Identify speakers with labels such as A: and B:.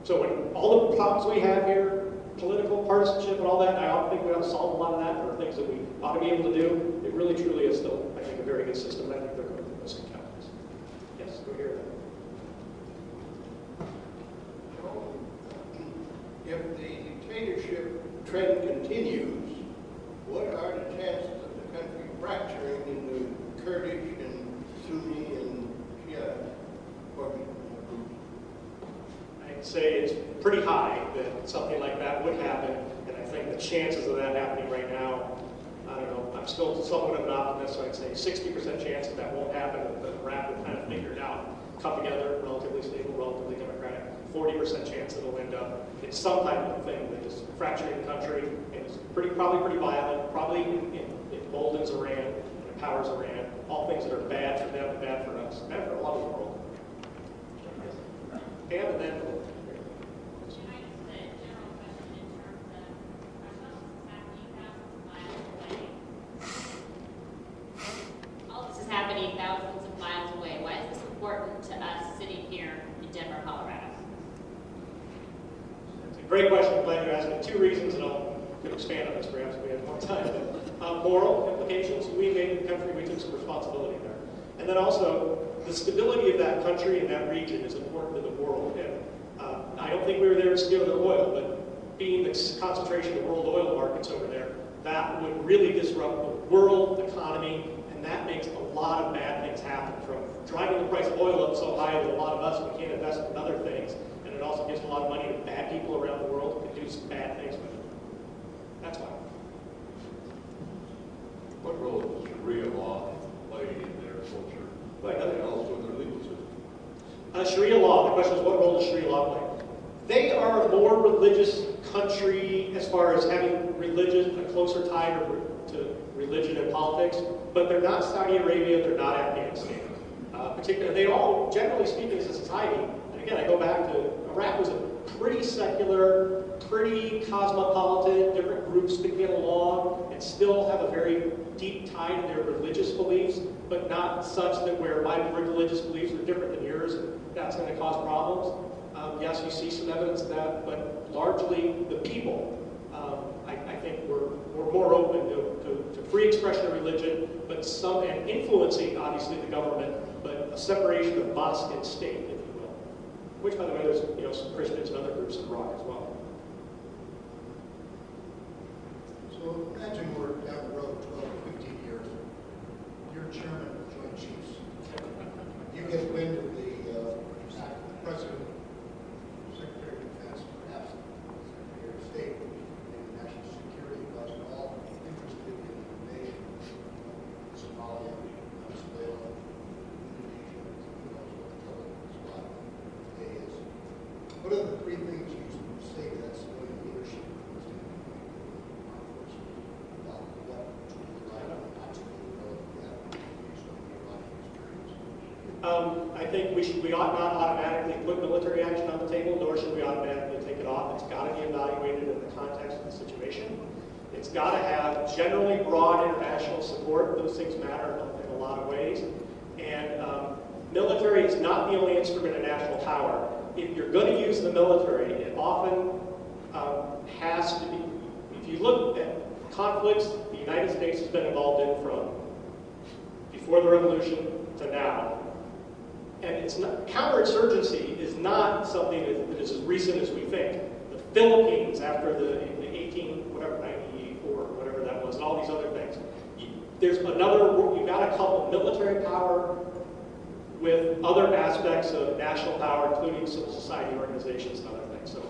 A: So when all the problems we have here, political partisanship and all that, I don't think we ought to solve a lot of that. There are things that we ought to be able to do. It really, truly is still, I think, a very good system. I think they're going to do most counties. Yes, go here.
B: If the dictatorship trend continues, what are the chances of the country fracturing into Kurdish and Sunni and Shia groups?
A: I'd say it's pretty high that something like that would happen, and I think the chances of that happening right now, I don't know, I'm still somewhat of an optimist, so I'd say 60% chance that that won't happen, that the Iraq will kind of figure it out, come together, relatively stable, relatively democratic, 40% chance that it'll end up in some type of thing that is fracturing the country, and is probably pretty violent, probably emboldens Iran, and empowers Iran, all things that are bad for them, bad for us, bad for a lot of the world. And then
C: happening thousands of miles away. Why is this important to us sitting here in Denver, Colorado?
A: It's a great question. I'm glad you asked it. 2 reasons, and I'll expand on this perhaps if we have more time. Moral implications. We made the country, we took some responsibility there. And then also, the stability of that country and that region is important to the world. And I don't think we were there to steal their oil, but being the concentration of world oil markets over there, that would really disrupt the world economy. And that makes a lot of bad things happen, from driving the price of oil up so high that a lot of us, we can't invest in other things. And it also gives a lot of money to bad people around the world who can do some bad things with it. That's why.
D: What role does Sharia law play in their culture? And also in their legal system?
A: Sharia law, the question is, what role does Sharia law play? They are a more religious country as far as having religion, a closer tie to religion and politics, but they're not Saudi Arabia, they're not Afghanistan. Particularly, they all, generally speaking, as a society, and again, I go back to, Iraq was a pretty secular, pretty cosmopolitan, different groups that get along and still have a very deep tie to their religious beliefs, but not such that where my religious beliefs are different than yours, that's going to cause problems. Yes, you see some evidence of that, but largely the people, I think we're more open to free expression of religion, but and influencing, obviously, the government, but a separation of mosque and state, if you will. Which, by the way, there's some Christians and other groups abroad as well.
E: So imagine we're down the road 12 or 15 years. You're chairman of the Joint Chiefs. You get wind of the President, Secretary of Defense, perhaps Secretary of State, and National Security Advisor, all interested in the invasion of Somalia, Venezuela, Indonesia, who knows what the trouble spot today is. What are the 3 things you say to that civilian leadership who's in the armed forces about what to do right and not to do relative to that based on your life experience?
A: I think we ought not automatically put military action on the table, nor should we automatically take it off. It's got to be evaluated in the context of the situation. It's got to have generally broad international support. Those things matter in a lot of ways. And military is not the only instrument of national power. If you're going to use the military, it often has to be, if you look at conflicts the United States has been involved in from before the revolution to now, and it's not, counterinsurgency is not something that is as recent as we think. The Philippines, after the 94 or whatever that was, and all these other things. There's another, you've got to couple military power with other aspects of national power, including civil society organizations and other things. So